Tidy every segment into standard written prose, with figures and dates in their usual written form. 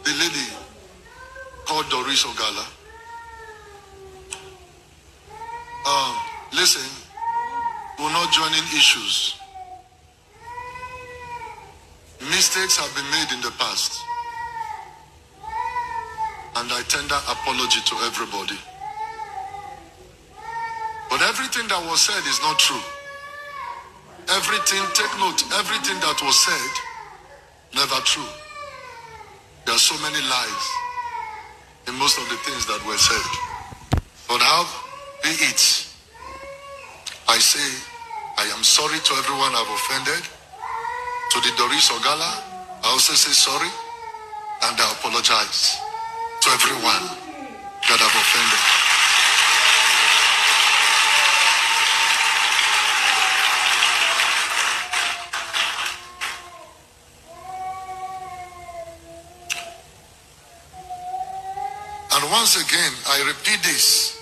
the lady called Doris Ogala. Listen, we're not joining issues. Mistakes have been made in the past. And I tender apology to everybody. But everything that was said is not true. Everything, take note, everything that was said, never true. There are so many lies in most of the things that were said. But how be it, I say, I am sorry to everyone I've offended. To the Doris Ogala, I also say sorry, and I apologize to everyone that I've offended. And once again, I repeat this.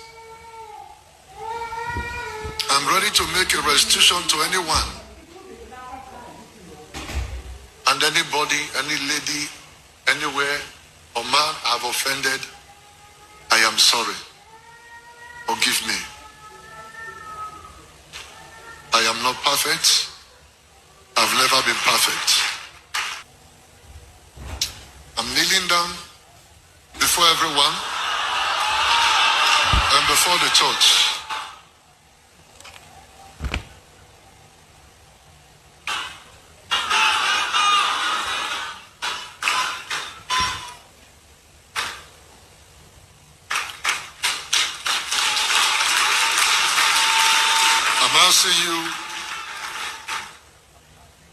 I'm ready to make a restitution to anyone and anybody, any lady, anywhere, or man I've offended. I am sorry. Forgive me. I am not perfect. I've never been perfect. I'm kneeling down before everyone and before the church. I'm asking you,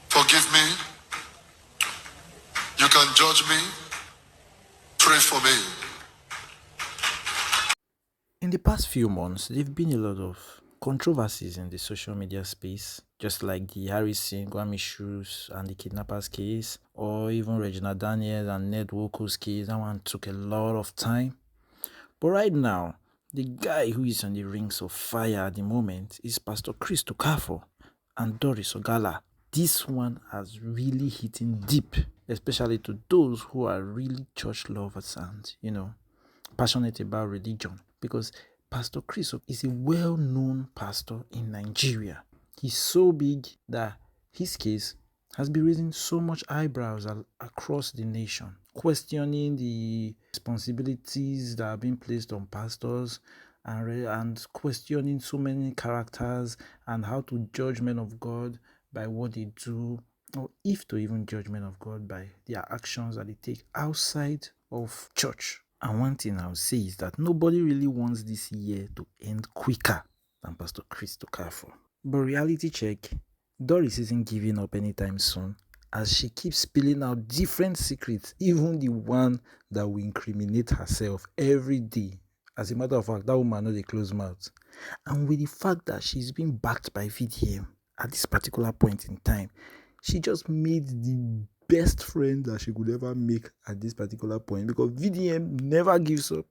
forgive me. You can judge me. Pray for me. In the past few months, there have been a lot of controversies in the social media space, just like the Harrison, Guam issues and the kidnappers case, or even Regina Daniels and Ned Woko's case. That one took a lot of time. But right now, the guy who is on the rings of fire at the moment is Pastor Chris Okafor and Doris Ogala. This one has really hit deep, especially to those who are really church lovers and, passionate about religion. Because Pastor Chris is a well-known pastor in Nigeria. He's so big that his case has been raising so much eyebrows across the nation, questioning the responsibilities that are being placed on pastors and questioning so many characters and how to judge men of God by what they do, or if to even judge men of God by their actions that they take outside of church. And one thing I'll say is that nobody really wants this year to end quicker than Pastor Chris Okafor. But reality check, Doris isn't giving up anytime soon, as she keeps spilling out different secrets, even the one that will incriminate herself every day. As a matter of fact, that woman knows a closed mouth. And with the fact that she's being backed by VDM at this particular point in time, she just made the best friend that she could ever make at this particular point, because VDM never gives up.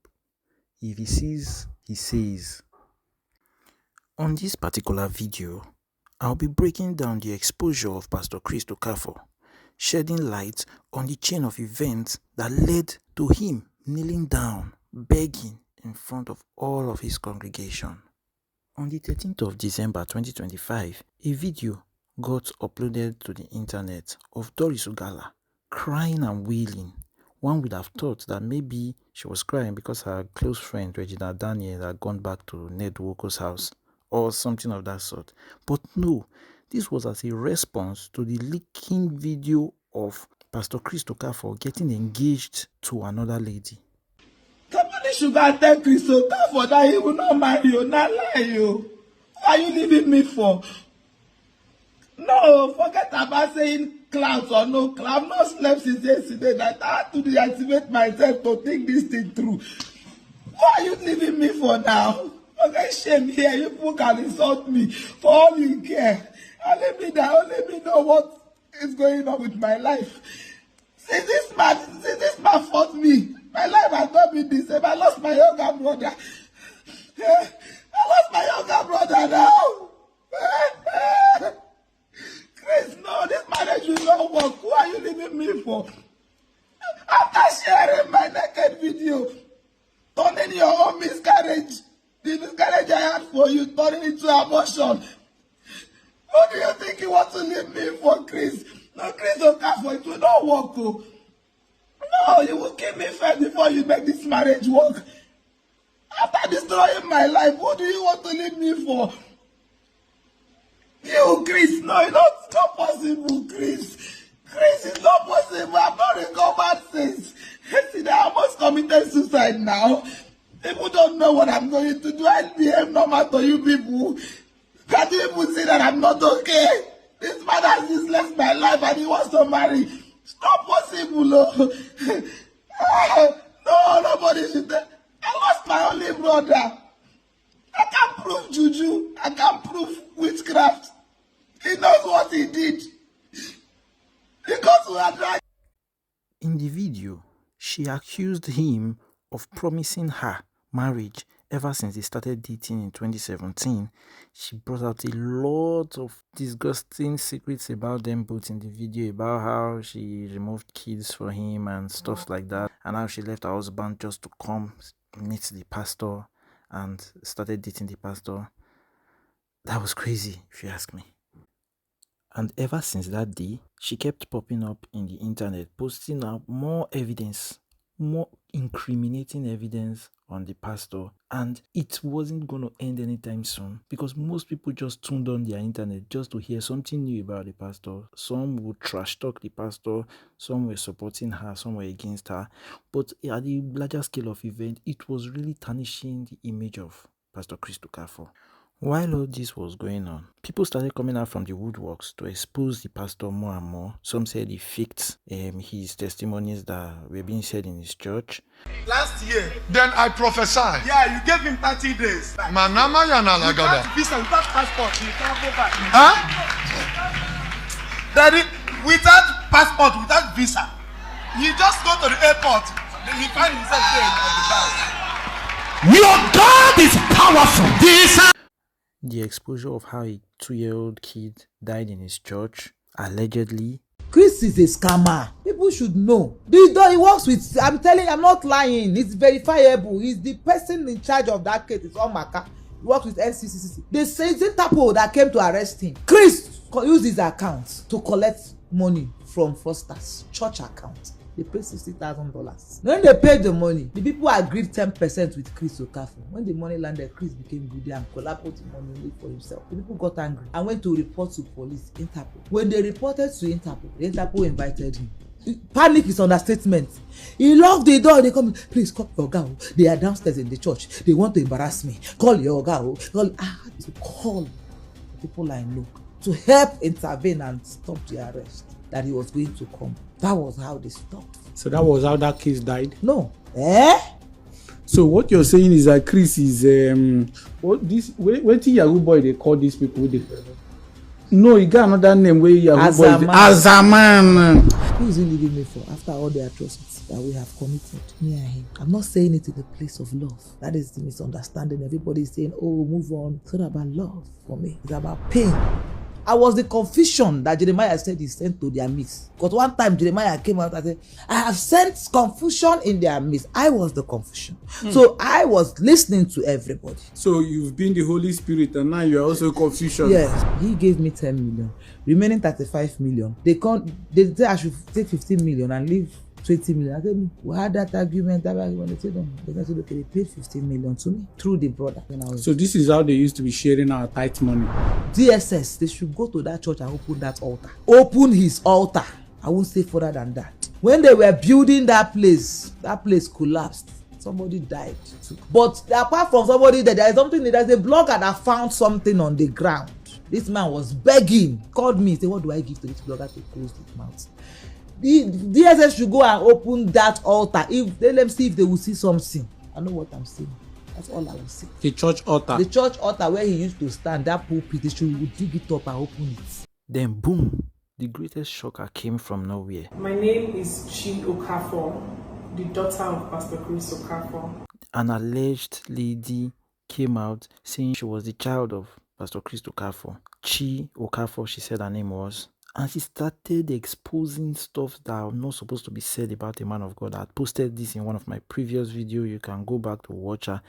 If he sees, he says. On this particular video, I'll be breaking down the exposure of Pastor Chris Okafor, shedding light on the chain of events that led to him kneeling down, begging in front of all of his congregation. On the 13th of December 2025, a video got uploaded to the internet of Doris Ogala crying and wailing. One would have thought that maybe she was crying because her close friend Regina Daniels had gone back to Ned Woko's house or something of that sort. But no, this was as a response to the leaking video of Pastor Chris Okafor getting engaged to another lady. Somebody should go and tell Chris Okafor that he will not marry you, not lie you. Why are you leaving me for? No, forget about saying clouds or no cloud. I've not slept since yesterday. That I had to deactivate myself to think this thing through. What are you leaving me for now? Okay, shame here. You people can insult me for all you care. And let me know what is going on with my life. Since this man fought me, my life has not been the same. I lost my younger brother. I lost my younger brother now. Chris, no, this marriage will not work. Who are you leaving me for? After After sharing my naked video, turning your own miscarriage, the miscarriage I had for you, turning it to abortion. What do you think you want to leave me for, Chris? No, Chris Okafor, it will not work. Oh. No, you will kill me first before you make this marriage work. After destroying my life, what do you want to leave me for? You, Chris, no, it's not possible, Chris. Chris, it's not possible. I've not recovered since. Yesterday, I almost committed suicide now. People don't know what I'm going to do. I behave normal to you people. Can you even see that I'm not okay? This man has just left my life and he wants to marry. It's not possible. Oh. No, nobody should. I lost my only brother. I can't prove juju. I can't prove witchcraft. He knows what he did. Because we are right. In the video, she accused him of promising her marriage ever since they started dating in 2017. She brought out a lot of disgusting secrets about them both in the video, about how she removed kids for him and stuff like that, and how she left her husband just to come meet the pastor and started dating the pastor. That was crazy, if you ask me. And ever since that day, she kept popping up in the internet, posting out more evidence, more incriminating evidence on the pastor. And it wasn't going to end anytime soon, because most people just tuned on their internet just to hear something new about the pastor. Some would trash talk the pastor, some were supporting her, some were against her. But at the larger scale of event, it was really tarnishing the image of Pastor Chris Okafor. While all this was going on, people started coming out from the woodworks to expose the pastor more and more. Some said he faked his testimonies that were being said in his church. Last year. Then I prophesied. Yeah, you gave him 30 days. Manama yana lagada. Without visa, without passport, you can't go back. Huh? Daddy, without passport, without visa, you just go to the airport, then you find himself there on the bus. Your God is powerful. The exposure of how a 2-year-old kid died in his church, allegedly. Chris is a scammer. People should know. He works with, I'm telling you, I'm not lying. It's verifiable. He's the person in charge of that case. It's Omaka. He works with NCCC. They say it's Interpol that came to arrest him. Chris used his account to collect money from fraudsters, church account. They paid $60,000. When they paid the money, the people agreed 10% with Chris Okafor. When the money landed, Chris became greedy and collaborated the money for himself. The people got angry and went to report to police, Interpol. When they reported to Interpol, the Interpol invited him. Panic is understatement. He locked the door. They come, please call your girl. They are downstairs in the church. They want to embarrass me. Call your girl. I had to call the people I know to help intervene and stop the arrest. That he was going to come. That was how they stopped. So that was how that case died? No. So what you're saying is that Chris is what Yahoo boy they call these people? No, he got another name where Yahoo boy Azaman. Who is he leaving me for after all the atrocities that we have committed, me and him? I'm not saying it in the place of love. That is the misunderstanding. Everybody is saying, oh, move on. It's not about love for me. It's about pain. I was the confusion that Jeremiah said he sent to their midst. Because one time Jeremiah came out and said, I have sent confusion in their midst. I was the confusion. So I was listening to everybody. So you've been the Holy Spirit and now you're also confusion. Yes. He gave me 10 million. Remaining 35 million. They said I should take 15 million and leave 20 million. I said, we had that argument. They said, okay, they paid 15 million to me through the brother. So this is how they used to be sharing our tithe money. DSS, they should go to that church and open that altar. Open his altar. I won't say further than that. When they were building that place collapsed. Somebody died. But apart from somebody dead, there's a blogger that found something on the ground. This man was begging, called me, said, what do I give to this blogger to close his mouth? The DSS should go and open that altar. If let them see if they will see something. I know what I'm saying. That's all I will say. The church altar. The church altar where he used to stand, that pulpit, they should dig it up and open it. Then boom, the greatest shocker came from nowhere. My name is Chi Okafor, the daughter of Pastor Chris Okafor. An alleged lady came out saying she was the child of Pastor Chris Okafor. Chi Okafor, she said her name was, and she started exposing stuff that are not supposed to be said about a man of God. I had posted this in one of my previous videos. You can go back to watch her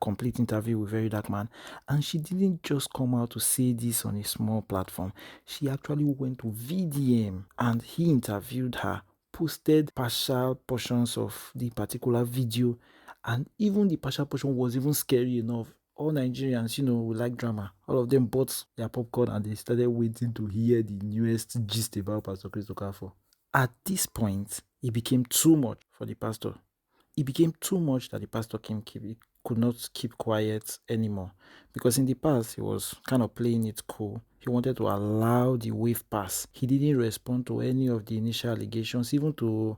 complete interview with Very Dark Man. And she didn't just come out to say this on a small platform. She actually went to VDM and he interviewed her, posted partial portions of the particular video, and even the partial portion was even scary enough. All Nigerians, we like drama. All of them bought their popcorn and they started waiting to hear the newest gist about Pastor Chris Okafor. At this point, it became too much for the pastor. It became too much that the pastor could not keep quiet anymore. Because in the past, he was kind of playing it cool. He wanted to allow the wave pass. He didn't respond to any of the initial allegations, even to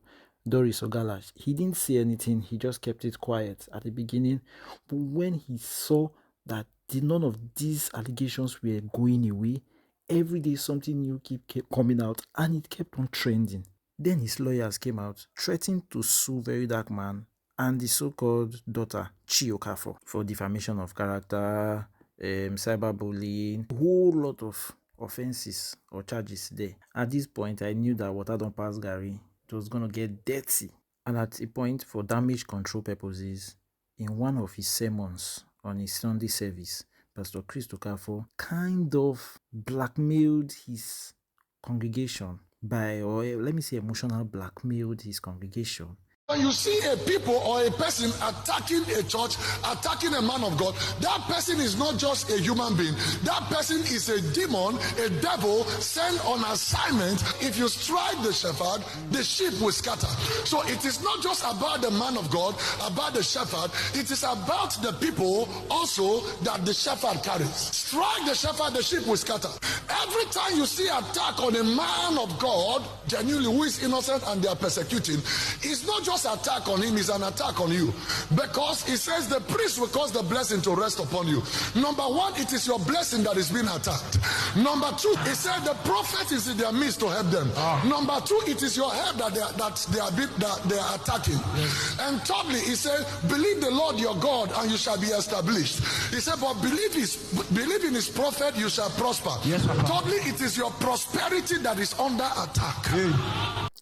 Doris Ogala. He didn't say anything. He just kept it quiet at the beginning. But when he saw that none of these allegations were going away, every day something new kept coming out, and it kept on trending. Then his lawyers came out threatening to sue Very Dark Man and the so-called daughter, Chi Okafor, for defamation of character, cyberbullying, a whole lot of offenses or charges there. At this point, I knew that water don't pass Gary. It was going to get dirty. And at a point, for damage control purposes, in one of his sermons on his Sunday service, Pastor Chris Okafor kind of blackmailed his congregation emotional blackmailed his congregation. When you see a people or a person attacking a church, attacking a man of God, that person is not just a human being. That person is a demon, a devil sent on assignment. If you strike the shepherd, the sheep will scatter. So it is not just about the man of God, about the shepherd. It is about the people also that the shepherd carries. Strike the shepherd, the sheep will scatter. Every time you see attack on a man of God, genuinely who is innocent and they are persecuting, it's not just attack on him, is an attack on you, because it says the priest will cause the blessing to rest upon you. Number one, it is your blessing that is being attacked. Number two, it said the prophet is in their midst to help them. Number two, it is your help that they are attacking. Yes. And thirdly, he said, believe the Lord your God and you shall be established. He said, but believe in his prophet, you shall prosper. Yes, thirdly, it is your prosperity that is under attack. Hey.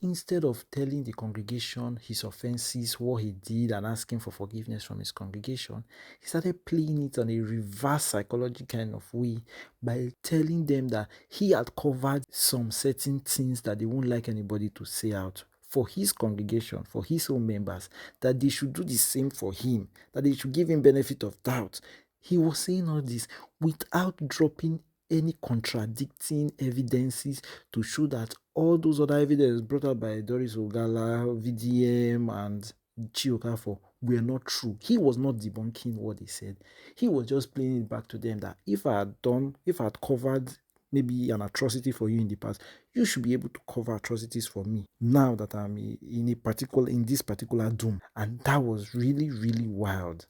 Instead of telling the congregation his offenses, what he did, and asking for forgiveness from his congregation, he started playing it on a reverse psychology kind of way by telling them that he had covered some certain things that they won't like anybody to say out for his congregation, for his own members, that they should do the same for him, that they should give him benefit of doubt. He was saying all this without dropping any contradicting evidences to show that all those other evidence brought up by Doris Ogala, VDM, and Chi Okafor were not true. He was not debunking what they said. He was just playing it back to them that if I had covered maybe an atrocity for you in the past, you should be able to cover atrocities for me now that I'm in this particular doom. And that was really, really wild.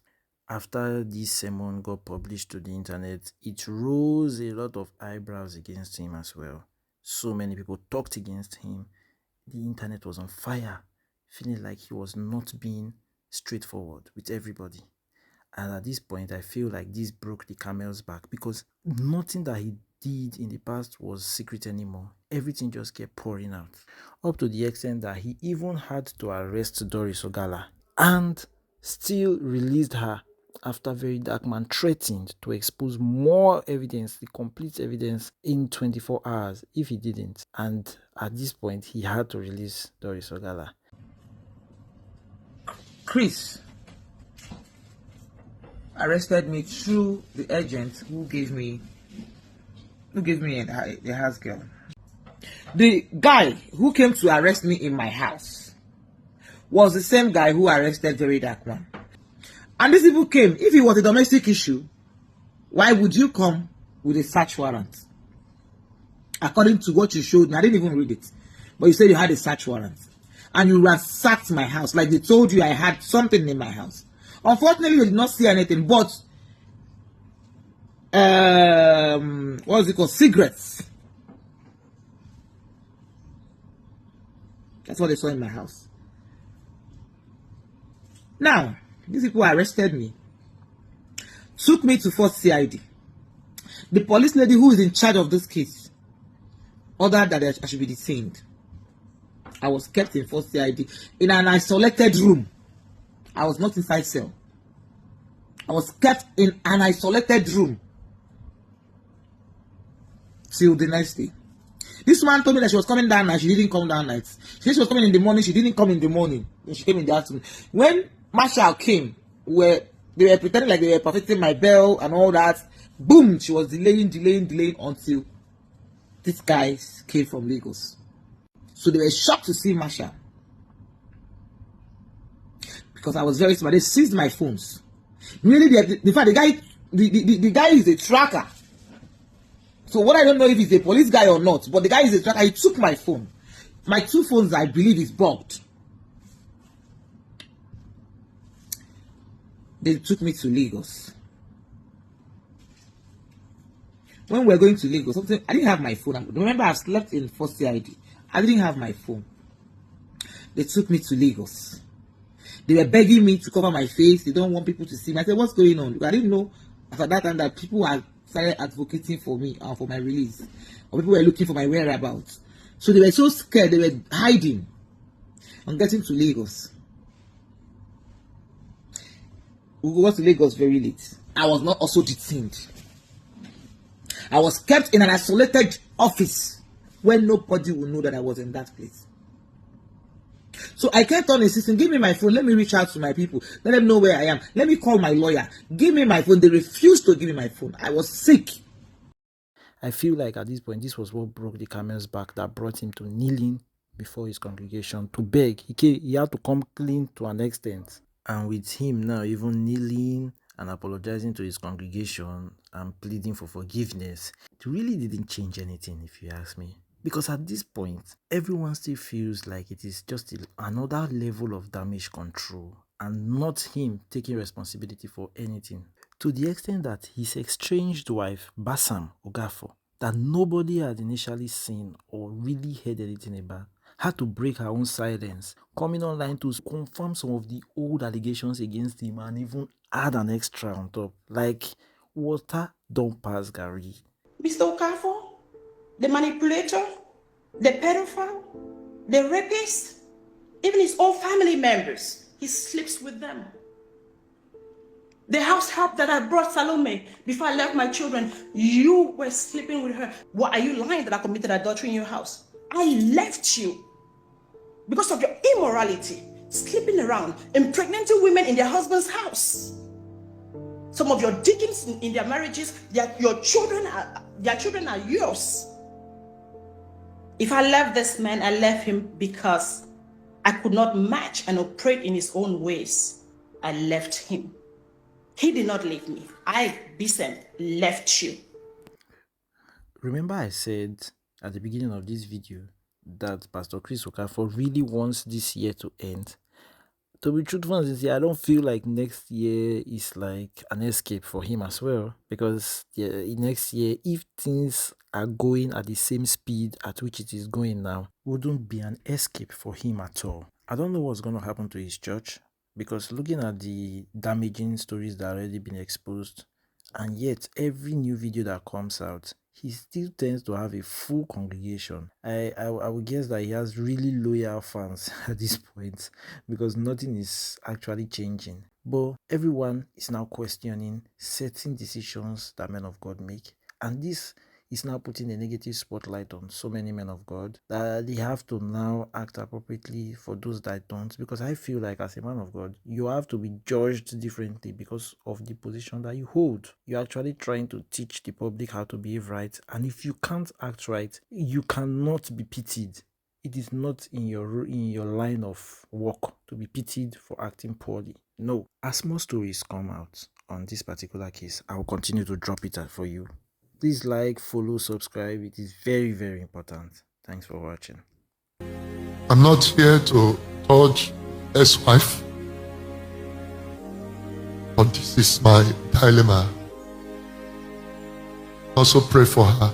After this sermon got published to the internet, it rose a lot of eyebrows against him as well. So many people talked against him. The internet was on fire, feeling like he was not being straightforward with everybody. And at this point, I feel like this broke the camel's back, because nothing that he did in the past was secret anymore. Everything just kept pouring out, up to the extent that he even had to arrest Doris Ogala and still released her after Very Dark Man threatened to expose more evidence, the complete evidence, in 24 hours if he didn't. And at this point, he had to release Doris Ogala. Chris arrested me through the agent who gave me the house girl. The guy who came to arrest me in my house was the same guy who arrested Very Dark Man. And these people came. If it was a domestic issue, why would you come with a search warrant? According to what you showed me, I didn't even read it, but you said you had a search warrant. And you ransacked my house, like they told you I had something in my house. Unfortunately, they did not see anything, but what was it called? Cigarettes. That's what they saw in my house. Now, these people arrested me, took me to 4th CID. The police lady who is in charge of this case ordered that I should be detained. I was kept in forced CID in an isolated room. I was not inside cell. I was kept in an isolated room till the next day. This woman told me that she was coming down night. She didn't come down night. She said she was coming in the morning. She didn't come in the morning. Then she came in the afternoon. When Marshall came, they were pretending like they were perfecting my bell and all that. Boom! She was delaying until these guys came from Lagos. So they were shocked to see Marshall. Because I was very smart. They seized my phones. Really, in fact, the guy is a tracker. So what I don't know if he's a police guy or not, but the guy is a tracker. He took my phone. My 2 phones, I believe, is bugged. They took me to Lagos. When we were going to Lagos, I didn't have my phone. Remember, I slept in first CID. I didn't have my phone. They took me to Lagos. They were begging me to cover my face. They don't want people to see me. I said, what's going on? I didn't know at that time that people had started advocating for me and for my release. Or people were looking for my whereabouts. So they were so scared. They were hiding. On getting to Lagos. We got to Lagos very late. I was not also detained. I was kept in an isolated office where nobody would know that I was in that place. So I kept on insisting, give me my phone, let me reach out to my people, let them know where I am, let me call my lawyer, give me my phone. They refused to give me my phone. I was sick. I feel like at this point, this was what broke the camel's back that brought him to kneeling before his congregation to beg. He had to come clean to an extent. And with him now even kneeling and apologizing to his congregation and pleading for forgiveness, it really didn't change anything, if you ask me. Because at this point, everyone still feels like it is just another level of damage control and not him taking responsibility for anything. To the extent that his estranged wife, Bessem Okafor, that nobody had initially seen or really heard anything about, had to break her own silence, coming online to confirm some of the old allegations against him and even add an extra on top. Like, water don't pass Gary. Mr. Okafor, the manipulator, the pedophile, the rapist, even his own family members, he sleeps with them. The house help that I brought Salome before I left my children, you were sleeping with her. What, are you lying that I committed adultery in your house? I left you because of your immorality, sleeping around, impregnating women in their husband's house. Some of your diggings in their marriages, their children are yours. If I left this man, I left him because I could not match and operate in his own ways. I left him. He did not leave me. I, Bessem, left you. Remember I said at the beginning of this video that Pastor Chris Okafor really wants this year to end. To be truthful and sincere, I don't feel like next year is like an escape for him as well. Because next year, if things are going at the same speed at which it is going now, wouldn't be an escape for him at all. I don't know what's going to happen to his church. Because looking at the damaging stories that are already been exposed, and yet every new video that comes out, he still tends to have a full congregation. I would guess that he has really loyal fans at this point, because nothing is actually changing. But everyone is now questioning certain decisions that men of God make, and this is now putting a negative spotlight on so many men of God that they have to now act appropriately for those that don't. Because I feel like as a man of God, you have to be judged differently because of the position that you hold. You're actually trying to teach the public how to behave right, and if you can't act right, you cannot be pitied. It is not in your line of work to be pitied for acting poorly. No. As more stories come out on this particular case, I will continue to drop it for you. Please like, follow, subscribe. It is very, very important. Thanks for watching. I'm not here to judge ex-wife, but this is my dilemma. Also pray for her.